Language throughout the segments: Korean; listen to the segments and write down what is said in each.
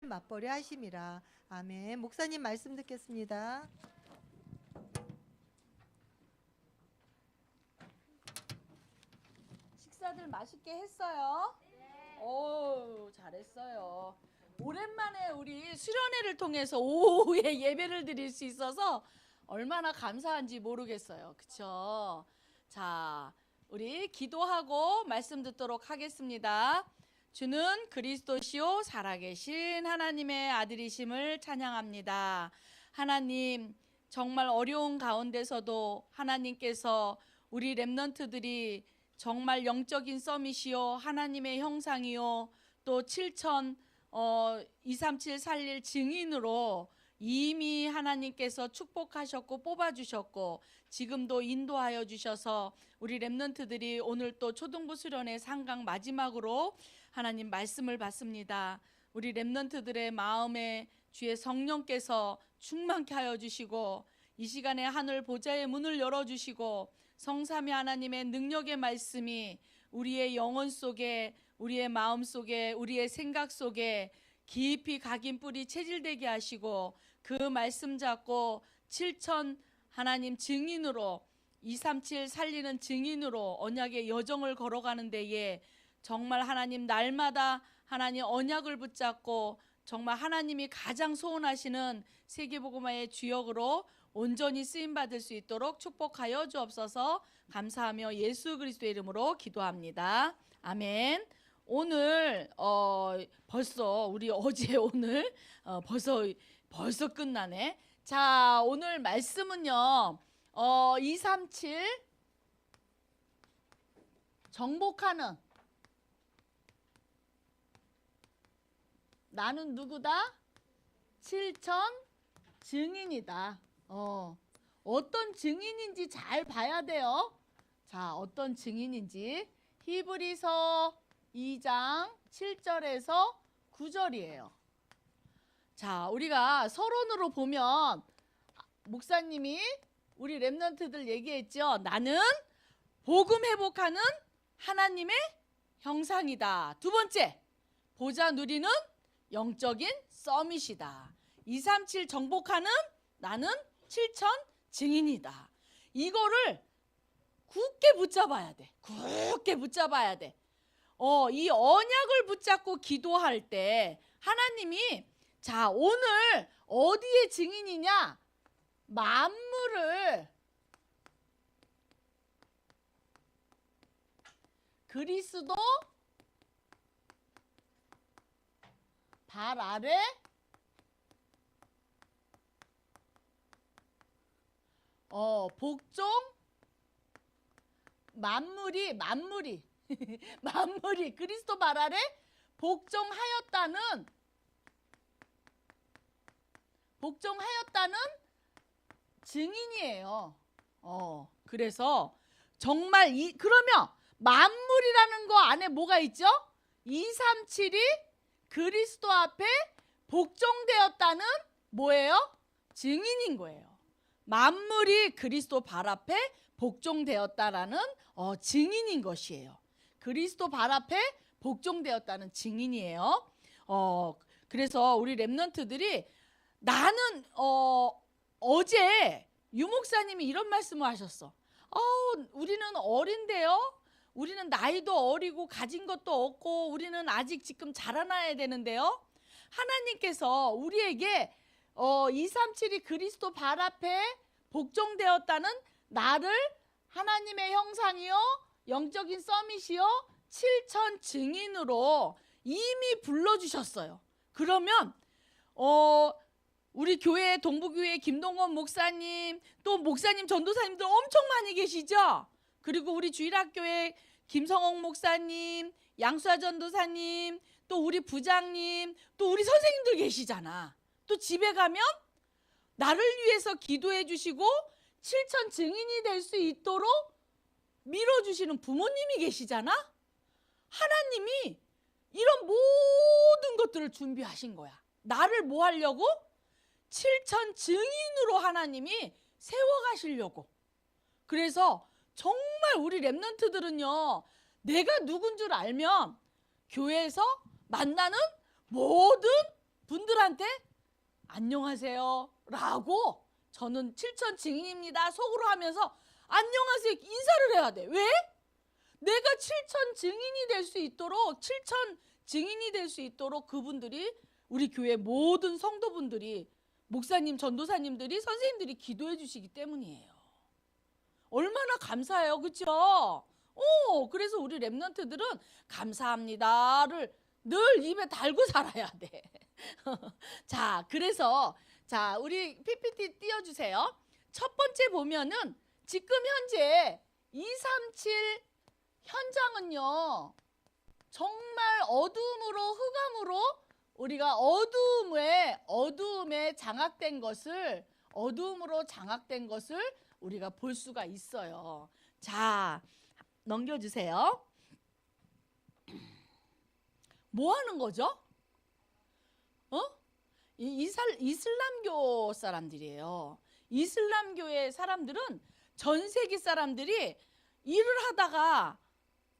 맞벌이 하심이라. 아멘. 목사님 말씀 듣겠습니다. 식사들 맛있게 했어요? 네. 오, 잘했어요. 오랜만에 우리 수련회를 통해서 오후에 예배를 드릴 수 있어서 얼마나 감사한지 모르겠어요. 그쵸? 자, 우리 기도하고 말씀 듣도록 하겠습니다. 주는 그리스도시요 살아계신 하나님의 아들이심을 찬양합니다. 하나님, 정말 어려운 가운데서도 하나님께서 우리 렘넌트들이 정말 영적인 서밋이요 하나님의 형상이요 또 237 살릴 증인으로 이미 하나님께서 축복하셨고 뽑아주셨고 지금도 인도하여 주셔서 우리 렘넌트들이 오늘 또 초등부 수련회 상강 마지막으로 하나님 말씀을 받습니다. 우리 렘넌트들의 마음에 주의 성령께서 충만케 하여 주시고 이 시간에 하늘 보좌의 문을 열어주시고 성삼위 하나님의 능력의 말씀이 우리의 영혼 속에 우리의 마음 속에 우리의 생각 속에 깊이 각인 뿌리 체질되게 하시고 그 말씀 잡고 7천 하나님 증인으로 237 살리는 증인으로 언약의 여정을 걸어가는 데에 정말 하나님 날마다 하나님 언약을 붙잡고 정말 하나님이 가장 소원하시는 세계복음화의 주역으로 온전히 쓰임받을 수 있도록 축복하여 주옵소서. 감사하며 예수 그리스도의 이름으로 기도합니다. 아멘. 오늘 벌써 우리 어제 오늘 벌써 끝나네. 자, 오늘 말씀은요 237 정복하는 나는 누구다? 7천 증인이다. 어떤 증인인지 잘 봐야 돼요. 자, 어떤 증인인지 히브리서 2장 7절에서 9절이에요. 자, 우리가 서론으로 보면 목사님이 우리 렘넌트들 얘기했죠. 나는 복음 회복하는 하나님의 형상이다. 두 번째, 보좌 누리는 영적인 서밋이다. 237 정복하는 나는 7천 증인이다. 이거를 굳게 붙잡아야 돼. 굳게 붙잡아야 돼. 이 언약을 붙잡고 기도할 때 하나님이 자, 오늘 어디에 증인이냐? 만물을 그리스도 발 아래 복종 만물이 그리스도 발 아래 복종하였다는 증인이에요. 그래서 정말 그러면 만물이라는 거 안에 뭐가 있죠? 237이 그리스도 앞에 복종되었다는 뭐예요? 증인인 거예요. 만물이 그리스도 발 앞에 복종되었다라는 증인인 것이에요. 그리스도 발 앞에 복종되었다는 증인이에요. 그래서 우리 렘넌트들이 나는 어제 유목사님이 이런 말씀을 하셨어. 우리는 어린데요. 우리는 나이도 어리고 가진 것도 없고 우리는 아직 지금 자라나야 되는데요. 하나님께서 우리에게 237이 그리스도 발 앞에 복종되었다는 나를 하나님의 형상이요 영적인 서밋이요 7천 증인으로 이미 불러주셨어요. 그러면 우리 교회 동부교회 김동원 목사님 또 목사님 전도사님들 엄청 많이 계시죠. 그리고 우리 주일학교에 김성옥 목사님, 양수아 전도사님, 또 우리 부장님, 또 우리 선생님들 계시잖아. 또 집에 가면 나를 위해서 기도해 주시고 7천 증인이 될 수 있도록 밀어주시는 부모님이 계시잖아. 하나님이 이런 모든 것들을 준비하신 거야. 나를 뭐 하려고? 7천 증인으로 하나님이 세워가시려고. 그래서 정말 우리 렘넌트들은요, 내가 누군 줄 알면 교회에서 만나는 모든 분들 그들한테 안녕하세요 라고 저는 7천 증인입니다 속으로 하면서 안녕하세요 인사를 해야 돼. 왜? 내가 7천 증인이 될 수 있도록 7천 증인이 될 수 있도록 그분들이 우리 교회 모든 성도분들이 목사님, 전도사님들이, 선생님들이 기도해 주시기 때문이에요. 얼마나 감사해요. 그렇죠? 그래서 우리 랩런트들은 감사합니다를 늘 입에 달고 살아야 돼. 자, 그래서 자, 우리 PPT 띄워주세요. 첫 번째 보면은 지금 현재 237 현장은요. 정말 어둠으로 흑암으로 우리가 어두움에 장악된 것을 어두움으로 장악된 것을 우리가 볼 수가 있어요. 자, 넘겨주세요. 뭐 하는 거죠? 이슬람교 사람들이에요. 이슬람교의 사람들은 전 세계 사람들이 일을 하다가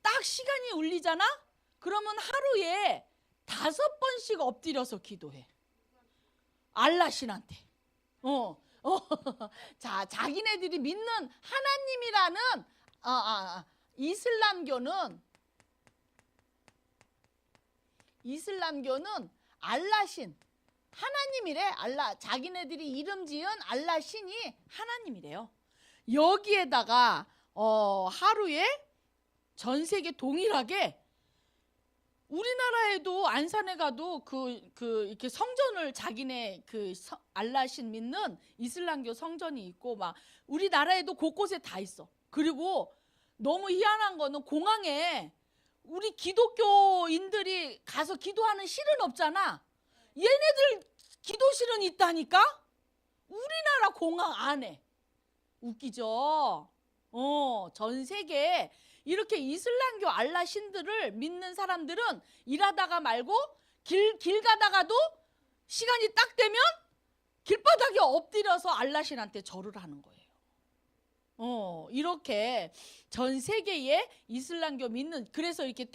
딱 시간이 울리잖아? 그러면 하루에 5번씩 엎드려서 기도해. 알라신한테. 자, 자기네들이 믿는 하나님이라는 이슬람교는 알라신 하나님이래. 자기네들이 이름 지은 알라신이 하나님이래요. 여기에다가 하루에 전 세계 동일하게 우리나라에도 안산에 가도 이렇게 성전을 자기네 알라신 믿는 이슬람교 성전이 있고 막 우리나라에도 곳곳에 다 있어. 그리고 너무 희한한 거는 공항에 우리 기독교인들이 가서 기도하는 실은 없잖아. 얘네들 기도실은 있다니까? 우리나라 공항 안에. 웃기죠? 전 세계에 이렇게 이슬람교 알라신들을 믿는 사람들은 일하다가 말고 길 가다가도 시간이 딱 되면 길바닥에 엎드려서 알라신한테 절을 하는 거예요. 이렇게 전 세계에 이슬람교 믿는, 그래서 이렇게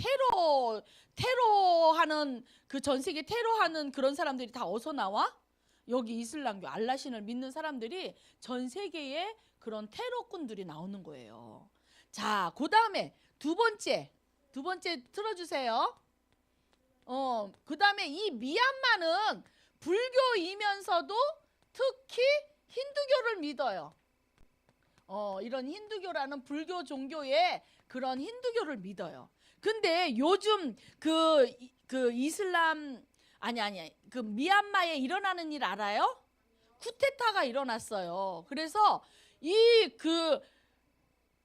테러하는 전 세계 테러하는 그런 사람들이 다 어디서 나와? 여기 이슬람교 알라신을 믿는 사람들이 전 세계에 그런 테러꾼들이 나오는 거예요. 자, 그 다음에 두 번째 틀어주세요. 그 다음에 이 미얀마는 불교이면서도 특히 힌두교를 믿어요. 이런 힌두교라는 불교 종교의 그런 힌두교를 믿어요. 근데 요즘 이슬람 그 미얀마에 일어나는 일 알아요? 쿠데타가 일어났어요. 그래서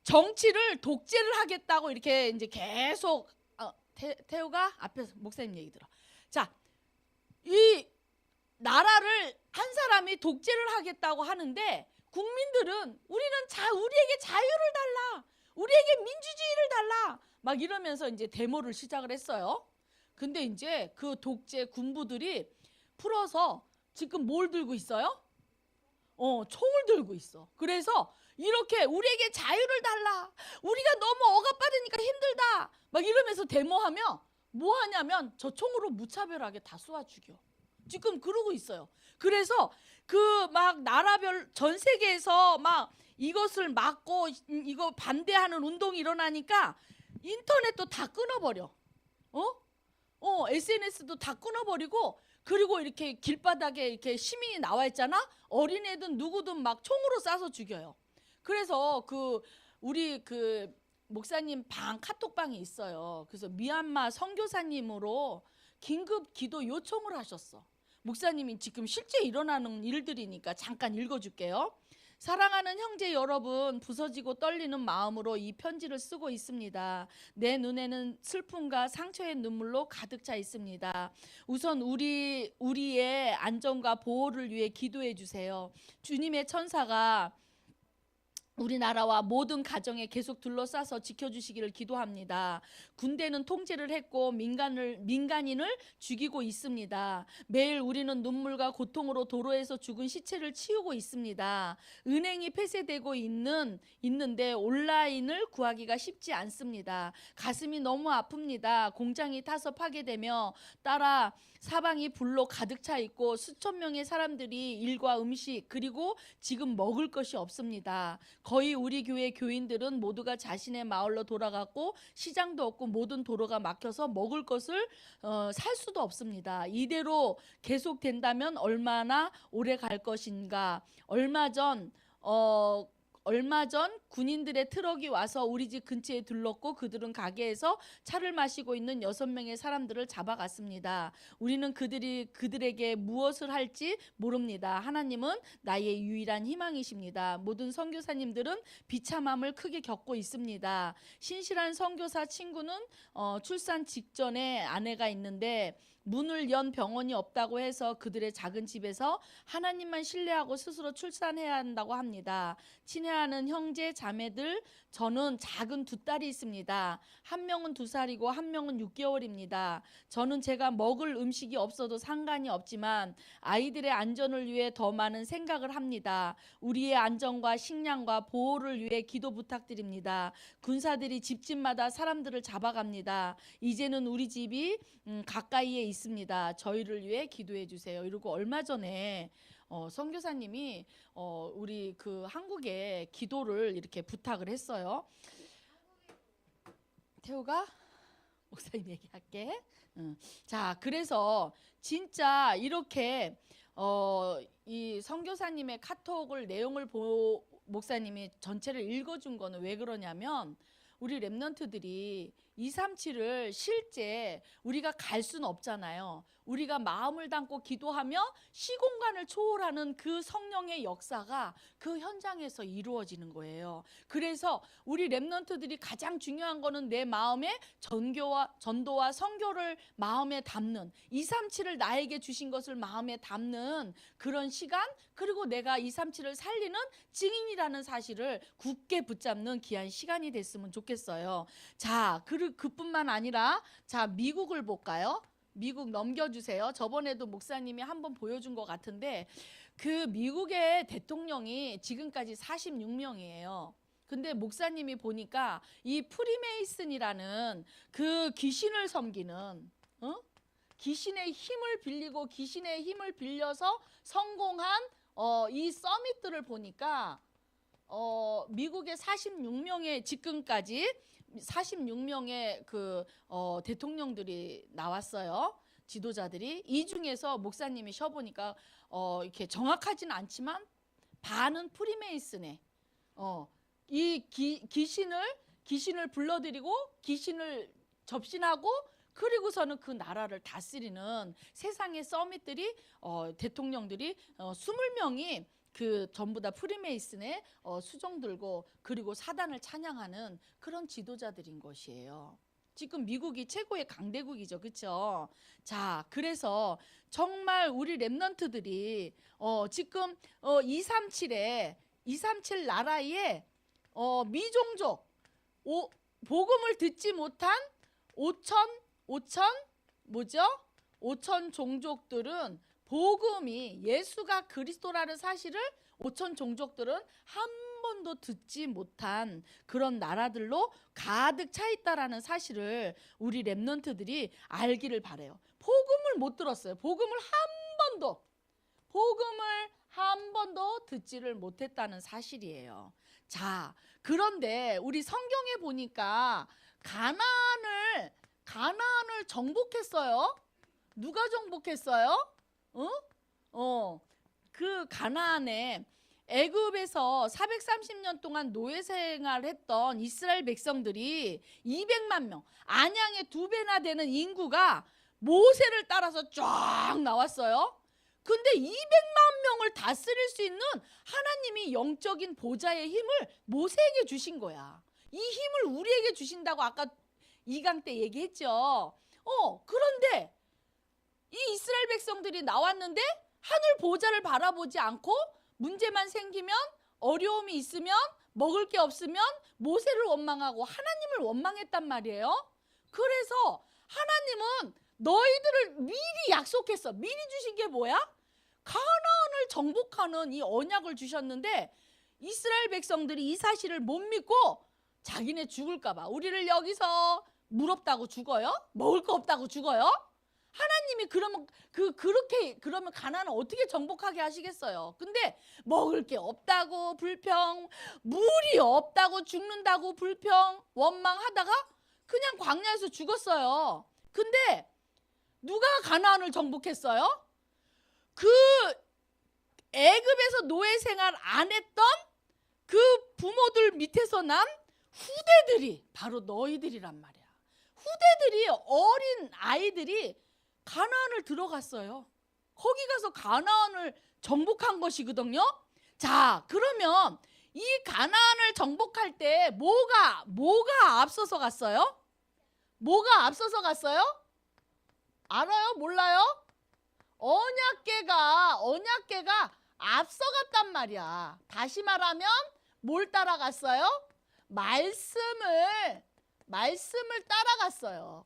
정치를 독재를 하겠다고 이렇게 이제 계속 태우가 앞에서 목사님 얘기 들어. 자, 이 나라를 한 사람이 독재를 하겠다고 하는데 국민들은 우리에게 자유를 달라, 우리에게 민주주의를 달라, 막 이러면서 이제 데모를 시작을 했어요. 근데 이제 그 독재 군부들이 풀어서 지금 뭘 들고 있어요? 총을 들고 있어. 그래서 이렇게 우리에게 자유를 달라, 우리가 너무 억압받으니까 힘들다, 막 이러면서 데모하면 뭐 하냐면 저 총으로 무차별하게 다 쏘아 죽여. 지금 그러고 있어요. 그래서 막 나라별 전 세계에서 막 이것을 막고 이거 반대하는 운동이 일어나니까 인터넷도 다 끊어버려. SNS도 다 끊어버리고, 그리고 이렇게 길바닥에 이렇게 시민이 나와 있잖아. 어린애든 누구든 막 총으로 쏴서 죽여요. 그래서 우리 목사님 카톡방이 있어요. 그래서 미얀마 선교사님으로 긴급 기도 요청을 하셨어. 목사님이 지금 실제 일어나는 일들이니까 잠깐 읽어줄게요. 사랑하는 형제 여러분, 부서지고 떨리는 마음으로 이 편지를 쓰고 있습니다. 내 눈에는 슬픔과 상처의 눈물로 가득 차 있습니다. 우선 우리의 안전과 보호를 위해 기도해 주세요. 주님의 천사가 우리나라와 모든 가정에 계속 둘러싸서 지켜주시기를 기도합니다. 군대는 통제를 했고 민간인을 죽이고 있습니다. 매일 우리는 눈물과 고통으로 도로에서 죽은 시체를 치우고 있습니다. 은행이 폐쇄되고 있는데 온라인을 구하기가 쉽지 않습니다. 가슴이 너무 아픕니다. 공장이 타서 파괴되며 따라 사방이 불로 가득 차 있고 수천 명의 사람들이 일과 음식 그리고 지금 먹을 것이 없습니다. 거의 우리 교회 교인들은 모두가 자신의 마을로 돌아갔고 시장도 없고 모든 도로가 막혀서 먹을 것을 살 수도 없습니다. 이대로 계속된다면 얼마나 오래 갈 것인가. 얼마 전 군인들의 트럭이 와서 우리 집 근처에 들렀고 그들은 가게에서 차를 마시고 있는 6명의 사람들을 잡아갔습니다. 우리는 그들에게 무엇을 할지 모릅니다. 하나님은 나의 유일한 희망이십니다. 모든 선교사님들은 비참함을 크게 겪고 있습니다. 신실한 선교사 친구는 출산 직전에 아내가 있는데 문을 연 병원이 없다고 해서 그들의 작은 집에서 하나님만 신뢰하고 스스로 출산해야 한다고 합니다. 친애하는 형제 자매들, 저는 작은 2딸이 있습니다. 한 명은 2살이고 한 명은 6개월입니다. 저는 제가 먹을 음식이 없어도 상관이 없지만 아이들의 안전을 위해 더 많은 생각을 합니다. 우리의 안전과 식량과 보호를 위해 기도 부탁드립니다. 군사들이 집집마다 사람들을 잡아갑니다. 이제는 우리 집이 가까이에 있습니다. 저희를 위해 기도해 주세요. 이러고 얼마 전에 선교사님이 우리 그 한국에 기도를 이렇게 부탁을 했어요. 태우가 목사님 얘기할게. 자, 그래서 진짜 이렇게 이 선교사님의 카톡을 내용을 목사님이 전체를 읽어준 거는 왜 그러냐면 우리 랩런트들이 237을 실제 우리가 갈 수는 없잖아요. 우리가 마음을 담고 기도하며 시공간을 초월하는 그 성령의 역사가 그 현장에서 이루어지는 거예요. 그래서 우리 랩런트들이 가장 중요한 거는 내 마음에 전도와 선교를 마음에 담는 237을 나에게 주신 것을 마음에 담는 그런 시간, 그리고 내가 237을 살리는 증인이라는 사실을 굳게 붙잡는 귀한 시간이 됐으면 좋겠어요. 자, 그뿐만 아니라 자, 미국을 볼까요? 미국 넘겨주세요. 저번에도 목사님이 한번 보여준 것 같은데 그 미국의 대통령이 지금까지 46명이에요. 근데 목사님이 보니까 이 프리메이슨이라는 그 귀신을 섬기는 귀신의 힘을 빌리고 귀신의 힘을 빌려서 성공한 이 서밋들을 보니까 미국의 46명의 지금까지 46명의 그 대통령들이 나왔어요. 지도자들이. 이 중에서 목사님이 쉬어보니까 이렇게 정확하지는 않지만 반은 프리메이슨에 이 귀신을 불러들이고 귀신을 접신하고 그리고서는 그 나라를 다스리는 세상의 서밋들이 대통령들이 20명이 그 전부 다 프리메이슨의 수종 들고 그리고 사단을 찬양하는 그런 지도자들인 것이에요. 지금 미국이 최고의 강대국이죠. 그렇죠? 자, 그래서 정말 우리 랩런트들이 지금 237 나라에 미종족 복음을 듣지 못한 5천 종족들은 복음이 예수가 그리스도라는 사실을 5천 종족들은 한 번도 듣지 못한 그런 나라들로 가득 차 있다라는 사실을 우리 랩런트들이 알기를 바래요. 복음을 못 들었어요. 복음을 한 번도 듣지를 못했다는 사실이에요. 자, 그런데 우리 성경에 보니까 가나안을 정복했어요. 누가 정복했어요? 그 가나안에 애굽에서 430년 동안 노예 생활했던 이스라엘 백성들이 200만 명, 안양의 2배나 되는 인구가 모세를 따라서 쫙 나왔어요. 근데 200만 명을 다스릴 수 있는 하나님이 영적인 보좌의 힘을 모세에게 주신 거야. 이 힘을 우리에게 주신다고 아까 2강 때 얘기했죠. 그런데 이 이스라엘 백성들이 나왔는데 하늘 보좌를 바라보지 않고 문제만 생기면 어려움이 있으면 먹을 게 없으면 모세를 원망하고 하나님을 원망했단 말이에요. 그래서 하나님은 너희들을 미리 약속했어. 미리 주신 게 뭐야? 가나안을 정복하는 이 언약을 주셨는데 이스라엘 백성들이 이 사실을 못 믿고 자기네 죽을까 봐 우리를 여기서 물 없다고 죽어요? 먹을 거 없다고 죽어요? 하나님이 그러면 가나안을 어떻게 정복하게 하시겠어요? 근데 먹을 게 없다고 불평, 물이 없다고 죽는다고 불평, 원망하다가 그냥 광야에서 죽었어요. 근데 누가 가나안을 정복했어요? 그 애굽에서 노예 생활 안 했던 그 부모들 밑에서 난 후대들이 바로 너희들이란 말이야. 후대들이, 어린 아이들이 가나안을 들어갔어요. 거기 가서 가나안을 정복한 것이거든요. 자, 그러면 이 가나안을 정복할 때 뭐가 앞서서 갔어요? 뭐가 앞서서 갔어요? 알아요? 몰라요? 언약궤가 앞서갔단 말이야. 다시 말하면 뭘 따라갔어요? 말씀을 따라갔어요.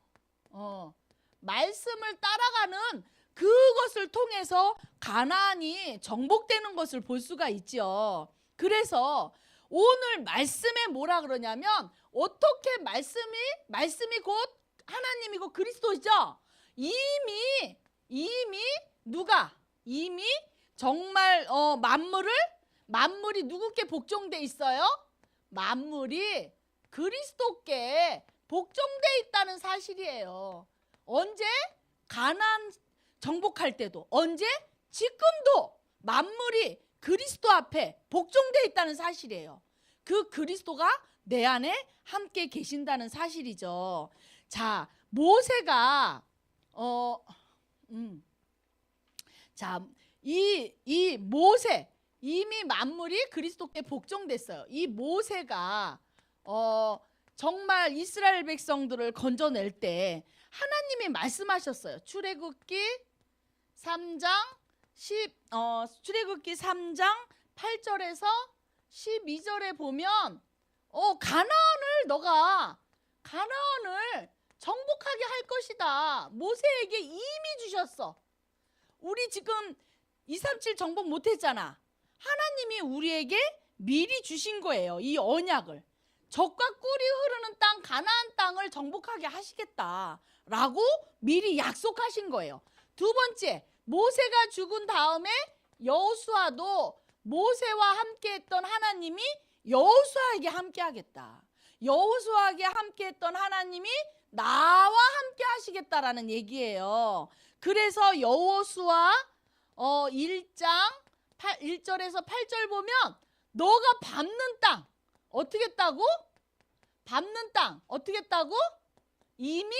말씀을 따라가는 그것을 통해서 가나안이 정복되는 것을 볼 수가 있죠. 그래서 오늘 말씀에 뭐라 그러냐면, 어떻게 말씀이 곧 하나님이고 그리스도죠. 이미 누가 이미 정말 만물이 누구께 복종돼 있어요? 만물이 그리스도께 복종돼 있다는 사실이에요. 언제? 가나안 정복할 때도. 언제? 지금도 만물이 그리스도 앞에 복종돼 있다는 사실이에요. 그 그리스도가 내 안에 함께 계신다는 사실이죠. 자, 모세가 이 모세, 이미 만물이 그리스도께 복종됐어요. 이 모세가 정말 이스라엘 백성들을 건져낼 때 하나님이 말씀하셨어요. 출애굽기 3장 8절에서 12절에 보면 가나안을 정복하게 할 것이다. 모세에게 이미 주셨어. 우리 지금 237 정복 못했잖아. 하나님이 우리에게 미리 주신 거예요. 이 언약을. 젖과 꿀이 흐르는 땅, 가나안 땅을 정복하게 하시겠다라고 미리 약속하신 거예요. 두 번째, 모세가 죽은 다음에 여호수아도 모세와 함께했던 하나님이 여호수아에게 함께하겠다. 여호수아에게 함께했던 하나님이 나와 함께 하시겠다라는 얘기예요. 그래서 여호수아 1장 1절에서 8절 보면 너가 밟는 땅 어떻게 했다고? 밟는 땅 어떻게 했다고? 이미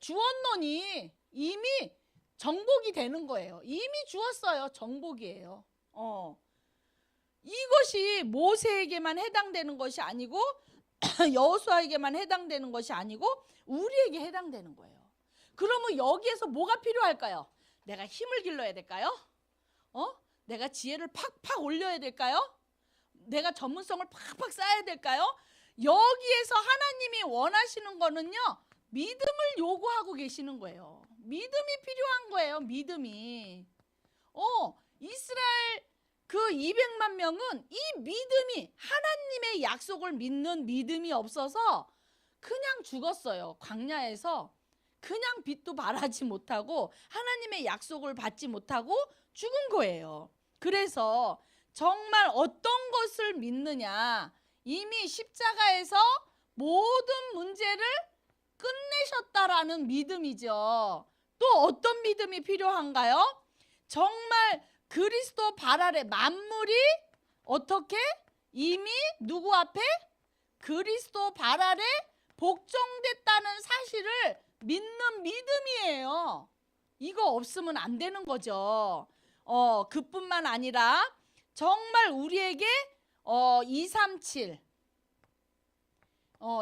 주었노니 이미 정복이 되는 거예요. 이미 주었어요. 정복이에요. 이것이 모세에게만 해당되는 것이 아니고 여호수아에게만 해당되는 것이 아니고 우리에게 해당되는 거예요. 그러면 여기에서 뭐가 필요할까요? 내가 힘을 길러야 될까요? 내가 지혜를 팍팍 올려야 될까요? 내가 전문성을 팍팍 쌓아야 될까요? 여기에서 하나님이 원하시는 거는요, 믿음을 요구하고 계시는 거예요. 믿음이 필요한 거예요. 믿음이. 이스라엘 그 200만 명은 이 믿음이, 하나님의 약속을 믿는 믿음이 없어서 그냥 죽었어요. 광야에서 그냥 빛도 발하지 못하고 하나님의 약속을 받지 못하고 죽은 거예요. 그래서 정말 어떤 것을 믿느냐, 이미 십자가에서 모든 문제를 끝내셨다라는 믿음이죠. 또 어떤 믿음이 필요한가요? 정말 그리스도 발 아래 만물이 어떻게? 이미 누구 앞에? 그리스도 발 아래 복종됐다는 사실을 믿는 믿음이에요. 이거 없으면 안 되는 거죠. 그뿐만 아니라 정말 우리에게 237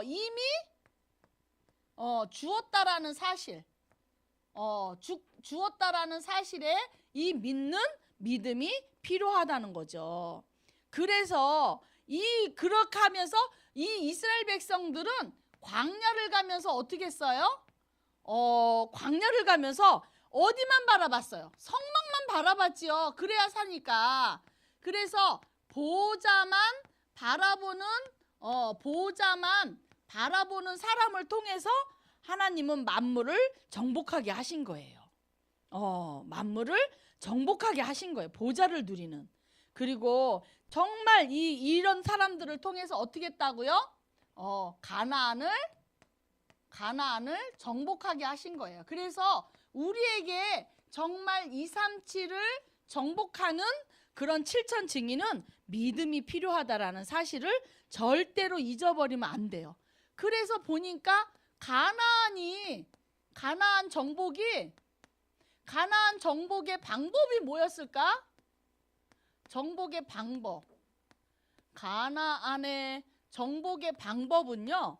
이미 주었다라는 사실, 주었다라는 사실에 이 믿는 믿음이 필요하다는 거죠. 그래서 그렇게 하면서 이 이스라엘 백성들은 광야를 가면서 어떻게 했어요? 광야를 가면서 어디만 바라봤어요? 성막만 바라봤지요. 그래야 사니까. 그래서 보호자만 바라보는 사람을 통해서 하나님은 만물을 정복하게 하신 거예요. 만물을 정복하게 하신 거예요. 보좌를 누리는. 그리고 정말 이런 사람들을 통해서 어떻게 했다고요? 가나안을 정복하게 하신 거예요. 그래서 우리에게 정말 237을 정복하는 그런 7천 증인은 믿음이 필요하다라는 사실을 절대로 잊어버리면 안 돼요. 그래서 보니까 가나안 정복의 방법이 뭐였을까? 정복의 방법. 가나안의 정복의 방법은요.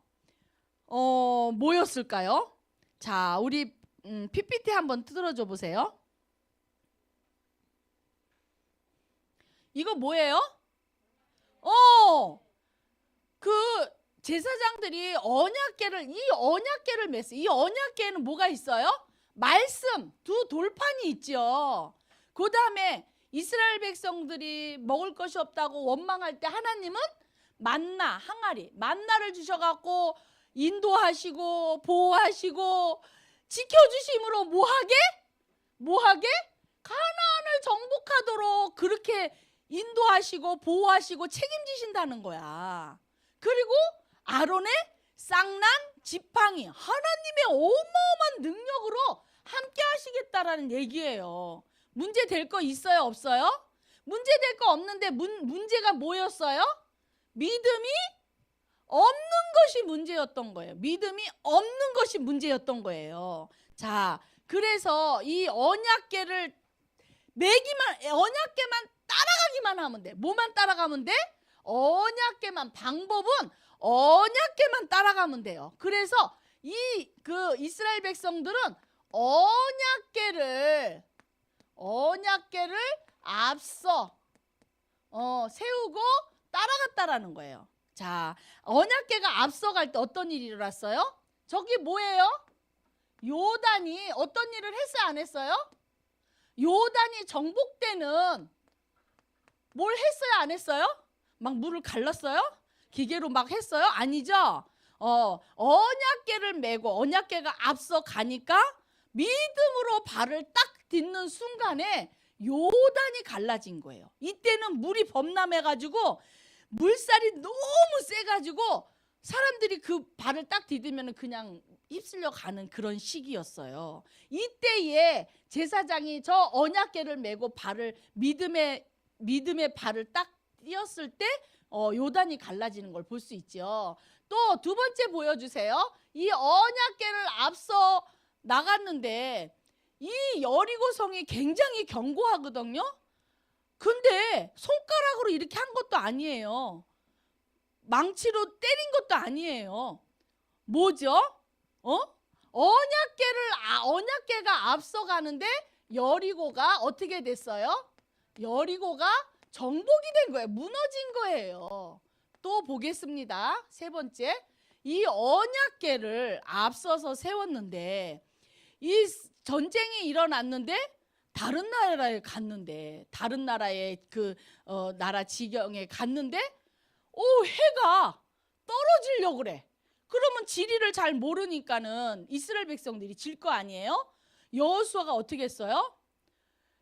뭐였을까요? 자, 우리 PPT 한번 들어줘 보세요. 이거 뭐예요? 그 제사장들이 이 언약궤를 맸어요. 이 언약궤에는 뭐가 있어요? 말씀, 두 돌판이 있죠. 그 다음에 이스라엘 백성들이 먹을 것이 없다고 원망할 때 하나님은 만나, 항아리, 만나를 주셔갖고 인도하시고 보호하시고 지켜주심으로 뭐하게? 가나안을 정복하도록 그렇게 인도하시고 보호하시고 책임지신다는 거야. 그리고 아론의 쌍난 지팡이, 하나님의 어마어마한 능력으로 함께 하시겠다라는 얘기예요. 문제 될 거 있어요, 없어요? 문제 될 거 없는데 문제가 뭐였어요? 믿음이 없는 것이 문제였던 거예요. 믿음이 없는 것이 문제였던 거예요. 자, 그래서 이 언약궤를 언약궤만 따라가기만 하면 돼. 뭐만 따라가면 돼? 언약궤만, 방법은 언약궤만 따라가면 돼요. 그래서 그 이스라엘 백성들은 언약궤를 앞서 세우고 따라갔다라는 거예요. 자, 언약궤가 앞서갈 때 어떤 일이 일어났어요? 저기 뭐예요? 요단이 어떤 일을 했어요, 안 했어요? 요단이 정복 때는 뭘 했어요, 안 했어요? 막 물을 갈랐어요? 기계로 막 했어요? 아니죠? 언약궤를 메고 언약궤가 앞서 가니까 믿음으로 발을 딱 딛는 순간에 요단이 갈라진 거예요. 이때는 물이 범람해가지고 물살이 너무 세가지고 사람들이 그 발을 딱 디디면 그냥 휩쓸려 가는 그런 시기였어요. 이때에 제사장이 저 언약궤를 메고 믿음의 발을 딱 띄었을 때 요단이 갈라지는 걸 볼 수 있죠. 또 두 번째 보여주세요. 이 언약궤를 앞서 나갔는데 이 여리고성이 굉장히 견고하거든요. 근데 손가락으로 이렇게 한 것도 아니에요. 망치로 때린 것도 아니에요. 뭐죠? 언약궤가 앞서가는데 여리고가 어떻게 됐어요? 여리고가 정복이 된 거예요. 무너진 거예요. 또 보겠습니다. 세 번째, 이 언약궤를 앞서서 세웠는데 이 전쟁이 일어났는데 다른 나라에 갔는데 다른 나라의 나라 지경에 갔는데 해가 떨어지려고 그래. 그러면 지리를 잘 모르니까는 이스라엘 백성들이 질 거 아니에요? 여호수아가 어떻게 했어요?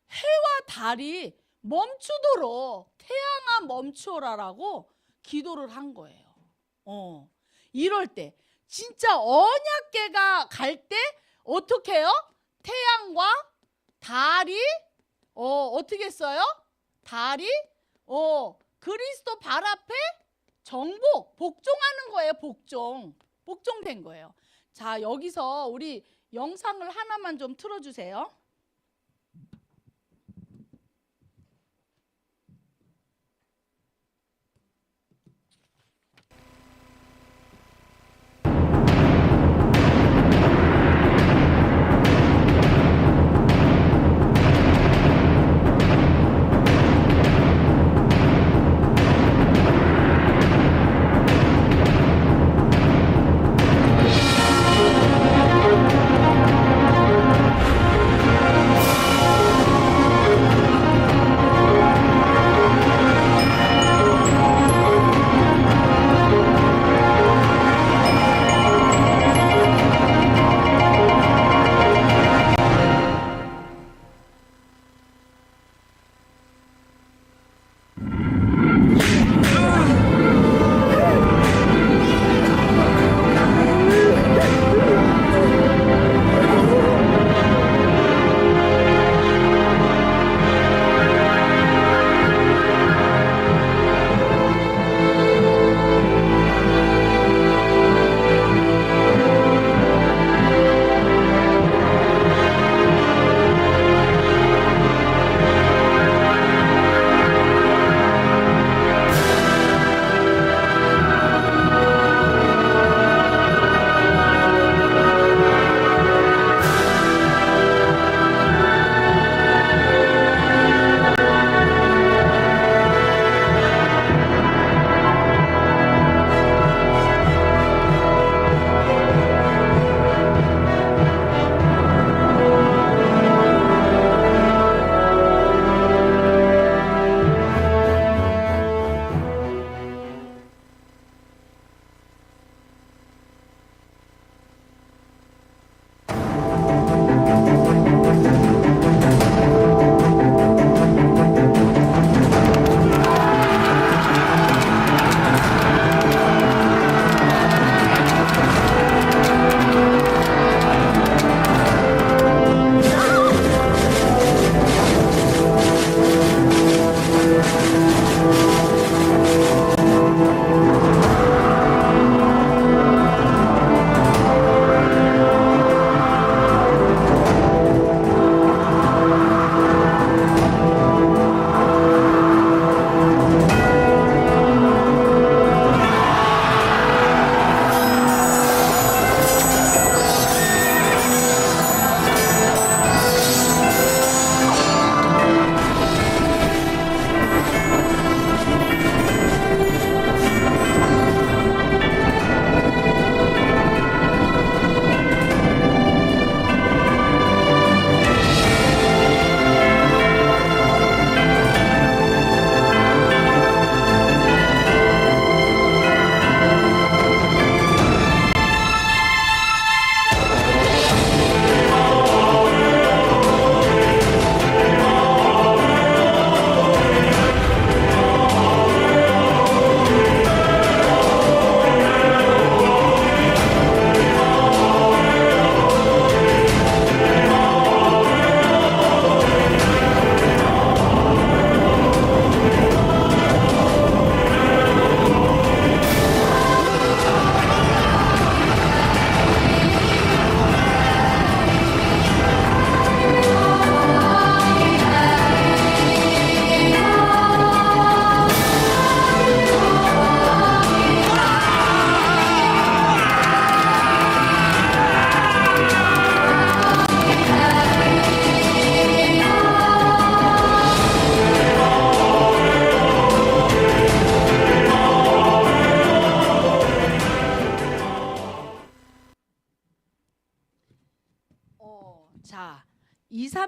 해와 달이 멈추도록 태양아 멈추어라라고 기도를 한 거예요. 이럴 때 진짜 언약궤가 갈 때 어떻게 해요? 태양과 달이 어떻게 했어요? 달이 그리스도 발 앞에 복종하는 거예요. 복종된 거예요. 자, 여기서 우리 영상을 하나만 좀 틀어주세요.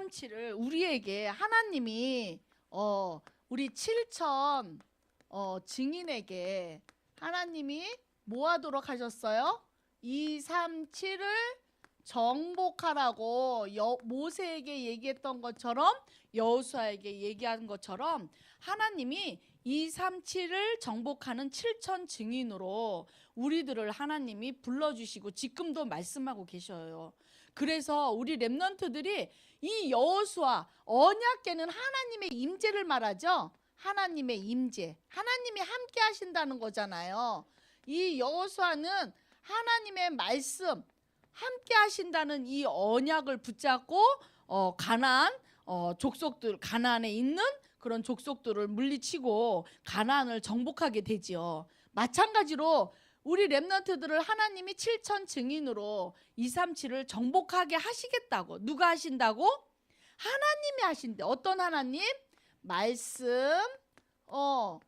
237을 우리에게 하나님이 우리 7천 증인에게 하나님이 뭐 하도록 하셨어요? 237을 정복하라고 모세에게 얘기했던 것처럼, 여호수아에게 얘기한 것처럼 하나님이 237을 정복하는 7천 증인으로 우리들을 하나님이 불러주시고 지금도 말씀하고 계셔요. 그래서 우리 렘넌트들이 이 여호수아 언약궤는 하나님의 임재를 말하죠. 하나님의 임재, 하나님이 함께 하신다는 거잖아요. 이 여호수아는 하나님의 말씀, 함께 하신다는 이 언약을 붙잡고 가나안 족속들, 가나안에 있는 그런 족속들을 물리치고 가나안을 정복하게 되지요. 마찬가지로 우리 렘넌트들을 하나님이 7천 증인으로 237을 정복하게 하시겠다고. 누가 하신다고? 하나님이 하신대. 어떤 하나님? 말씀, 또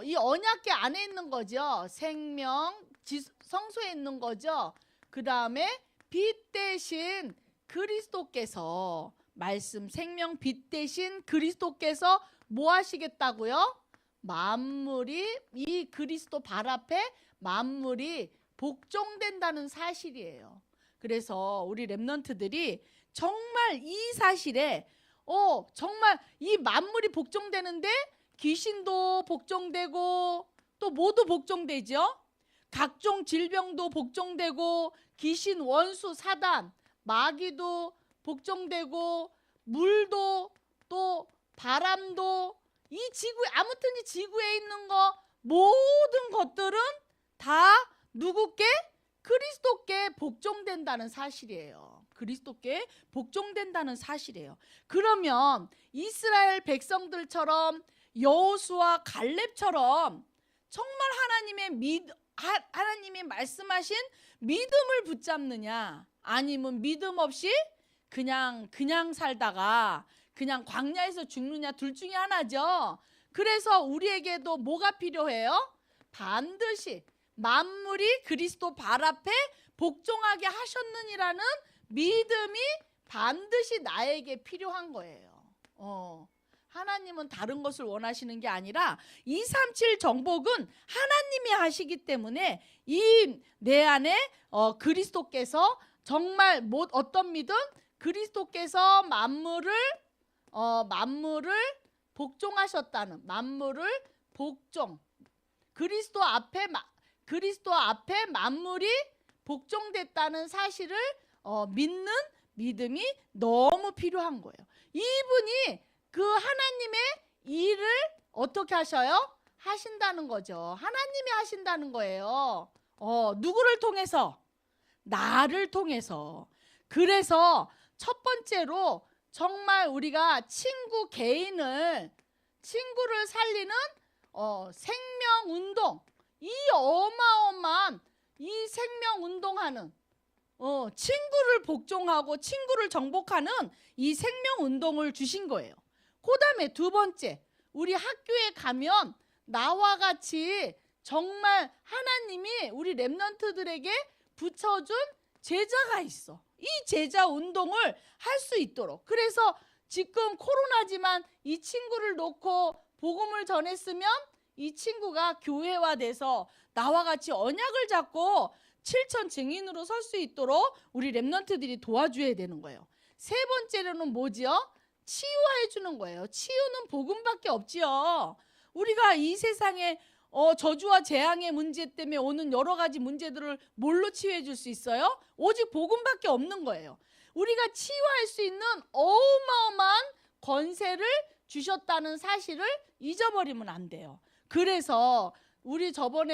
이 언약궤 안에 있는 거죠. 생명, 성소에 있는 거죠. 그 다음에 빛 대신 그리스도께서, 말씀, 생명, 빛 대신 그리스도께서 뭐 하시겠다고요? 만물이, 이 그리스도 발 앞에 만물이 복종된다는 사실이에요. 그래서 우리 렘넌트들이 정말 이 사실에 정말 이 만물이 복종되는데 귀신도 복종되고 또 모두 복종되죠. 각종 질병도 복종되고 귀신, 원수, 사단, 마귀도 복종되고 물도 또 바람도 이 지구에, 아무튼 이 지구에 있는 거 모든 것들은 다 누구께? 그리스도께 복종된다는 사실이에요. 그리스도께 복종된다는 사실이에요. 그러면 이스라엘 백성들처럼 여호수아, 갈렙처럼 정말 하나님이 말씀하신 믿음을 붙잡느냐, 아니면 믿음 없이 그냥 살다가 그냥 광야에서 죽느냐, 둘 중에 하나죠. 그래서 우리에게도 뭐가 필요해요? 반드시 만물이 그리스도 발 앞에 복종하게 하셨느니라는 믿음이 반드시 나에게 필요한 거예요. 하나님은 다른 것을 원하시는 게 아니라 237 정복은 하나님이 하시기 때문에 이 내 안에 그리스도께서 정말 어떤 믿음? 그리스도께서 만물을 복종하셨다는, 만물을 복종, 그리스도 앞에 만물이 복종됐다는 사실을 믿는 믿음이 너무 필요한 거예요. 이분이 그 하나님의 일을 어떻게 하셔요? 하신다는 거죠. 하나님이 하신다는 거예요. 누구를 통해서? 나를 통해서. 그래서 첫 번째로 정말 우리가 친구를 살리는 생명운동, 이 어마어마한 이 생명운동하는 친구를 복종하고 친구를 정복하는 이 생명운동을 주신 거예요. 그 다음에 두 번째, 우리 학교에 가면 나와 같이 정말 하나님이 우리 렘넌트들에게 붙여준 제자가 있어. 이 제자 운동을 할 수 있도록. 그래서 지금 코로나지만 이 친구를 놓고 복음을 전했으면 이 친구가 교회화돼서 나와 같이 언약을 잡고 7천 증인으로 설 수 있도록 우리 렘넌트들이 도와줘야 되는 거예요. 세 번째로는 뭐지요? 치유해 주는 거예요. 치유는 복음밖에 없지요. 우리가 이 세상에 저주와 재앙의 문제 때문에 오는 여러 가지 문제들을 뭘로 치유해 줄 수 있어요? 오직 복음밖에 없는 거예요. 우리가 치유할 수 있는 어마어마한 권세를 주셨다는 사실을 잊어버리면 안 돼요. 그래서 우리 저번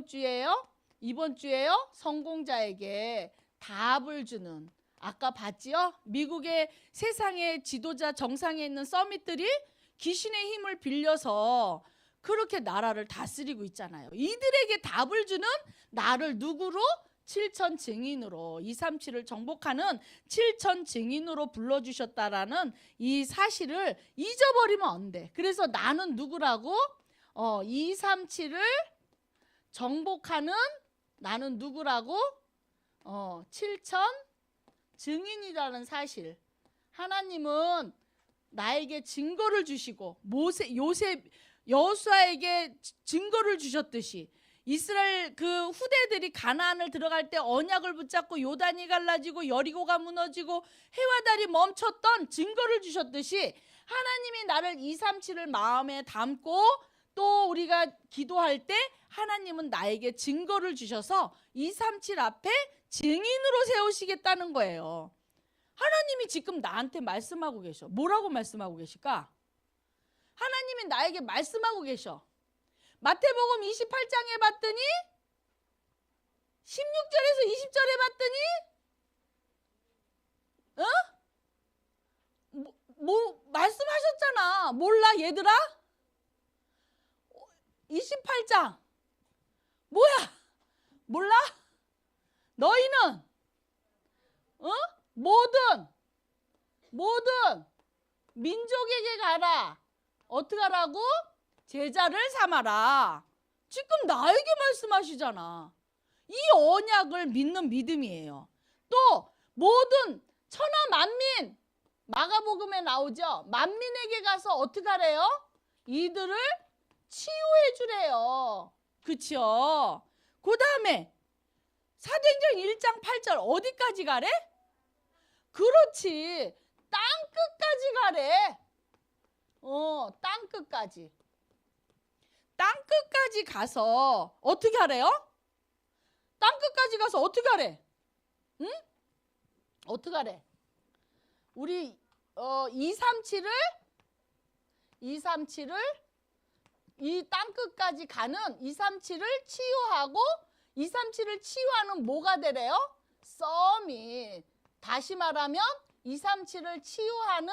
주에요? 이번 주에요? 성공자에게 답을 주는, 아까 봤지요? 미국의 세상의 지도자 정상에 있는 서밋들이 귀신의 힘을 빌려서 그렇게 나라를 다스리고 있잖아요. 이들에게 답을 주는 나를 누구로? 7천 증인으로, 237을 정복하는 7천 증인으로 불러주셨다라는 이 사실을 잊어버리면 안 돼. 그래서 나는 누구라고? 237을 정복하는 나는 누구라고? 7천 증인이라는 사실. 하나님은 나에게 증거를 주시고 여호수아에게 증거를 주셨듯이 이스라엘 그 후대들이 가나안을 들어갈 때 언약을 붙잡고 요단이 갈라지고 여리고가 무너지고 해와 달이 멈췄던 증거를 주셨듯이 하나님이 나를 237을 마음에 담고 또 우리가 기도할 때 하나님은 나에게 증거를 주셔서 237 앞에 증인으로 세우시겠다는 거예요. 하나님이 지금 나한테 말씀하고 계셔. 뭐라고 말씀하고 계실까? 하나님이 나에게 말씀하고 계셔. 마태복음 28장에 봤더니 16절에서 20절에 봤더니 뭐 말씀하셨잖아. 몰라 얘들아? 28장 뭐야? 몰라? 너희는 모든 민족에게 가라. 어떻게 하라고? 제자를 삼아라. 지금 나에게 말씀하시잖아. 이 언약을 믿는 믿음이에요. 또 모든 천하 만민, 마가복음에 나오죠. 만민에게 가서 어떻게 하래요? 이들을 치유해 주래요. 그쵸? 그 다음에 사도행전 1장 8절 어디까지 가래? 그렇지. 땅 끝까지 가래. 땅 끝까지. 땅 끝까지 가서 어떻게 하래요? 땅 끝까지 가서 어떻게 하래? 응? 어떻게 하래? 우리 237을 이 땅 끝까지 가는 237을 치유하고 237을 치유하는 뭐가 되래요? 썸이. 다시 말하면 237을 치유하는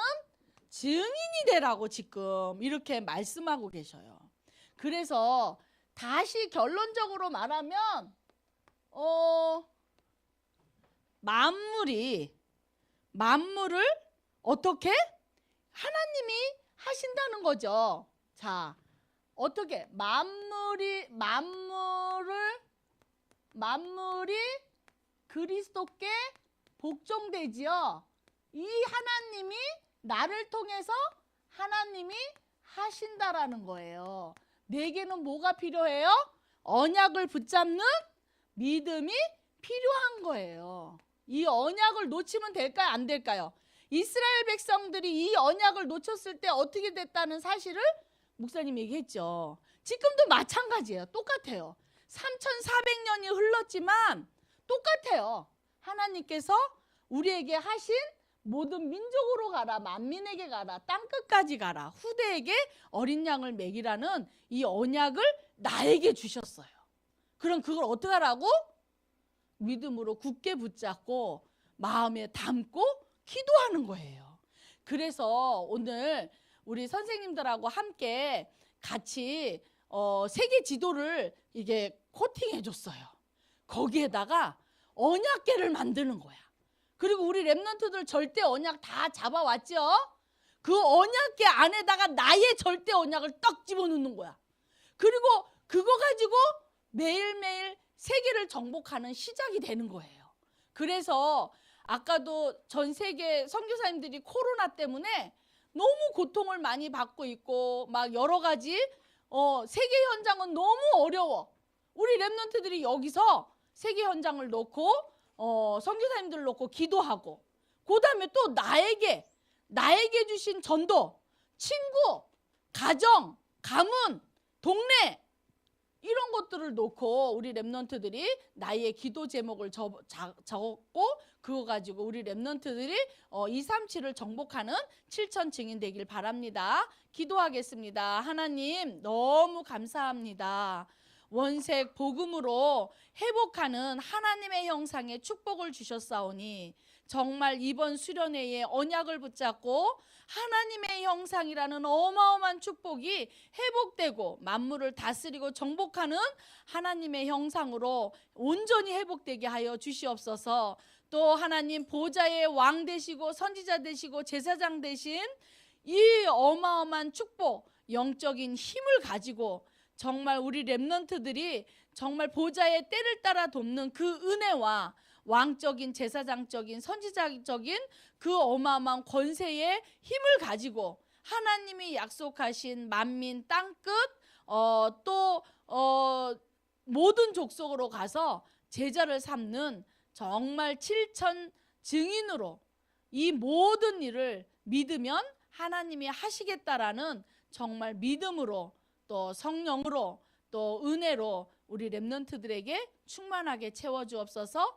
증인이 되라고 지금 이렇게 말씀하고 계셔요. 그래서 다시 결론적으로 말하면 만물을 어떻게? 하나님이 하신다는 거죠. 자, 어떻게? 만물이 그리스도께 복종되지요. 이 하나님이 나를 통해서 하나님이 하신다라는 거예요. 내게는 뭐가 필요해요? 언약을 붙잡는 믿음이 필요한 거예요. 이 언약을 놓치면 될까요? 안 될까요? 이스라엘 백성들이 이 언약을 놓쳤을 때 어떻게 됐다는 사실을 목사님 얘기했죠. 지금도 마찬가지예요. 똑같아요. 3400년이 흘렀지만 똑같아요. 하나님께서 우리에게 하신 모든 민족으로 가라, 만민에게 가라, 땅끝까지 가라, 후대에게 어린 양을 먹이라는 이 언약을 나에게 주셨어요. 그럼 그걸 어떻게 하라고? 믿음으로 굳게 붙잡고 마음에 담고 기도하는 거예요. 그래서 오늘 우리 선생님들하고 함께 같이 세계 지도를 이게 코팅해 줬어요. 거기에다가 언약궤를 만드는 거야. 그리고 우리 랩런트들 절대 언약 다 잡아왔죠? 그 언약궤 안에다가 나의 절대 언약을 떡 집어넣는 거야. 그리고 그거 가지고 매일매일 세계를 정복하는 시작이 되는 거예요. 그래서 아까도 전 세계 선교사님들이 코로나 때문에 너무 고통을 많이 받고 있고 막 여러 가지 세계 현장은 너무 어려워. 우리 랩런트들이 여기서 세계 현장을 놓고 선교사님들을 놓고 기도하고 그 다음에 또 나에게 주신 전도, 친구, 가정, 가문, 동네 이런 것들을 놓고 우리 랩런트들이 나의 기도 제목을 적었고 그거 가지고 우리 랩런트들이 237을 정복하는 7천 증인 되길 바랍니다. 기도하겠습니다. 하나님 너무 감사합니다. 원색 복음으로 회복하는 하나님의 형상의 축복을 주셨사오니 정말 이번 수련회에 언약을 붙잡고 하나님의 형상이라는 어마어마한 축복이 회복되고 만물을 다스리고 정복하는 하나님의 형상으로 온전히 회복되게 하여 주시옵소서. 또 하나님 보좌의 왕 되시고 선지자 되시고 제사장 되신 이 어마어마한 축복, 영적인 힘을 가지고 정말 우리 랩런트들이 정말 보좌의 때를 따라 돕는 그 은혜와 왕적인 제사장적인 선지자적인 그 어마어마한 권세의 힘을 가지고 하나님이 약속하신 만민 땅끝 또 모든 족속으로 가서 제자를 삼는 정말 7천 증인으로 이 모든 일을 믿으면 하나님이 하시겠다라는 정말 믿음으로 또 성령으로 또 은혜로 우리 렘넌트들에게 충만하게 채워주옵소서.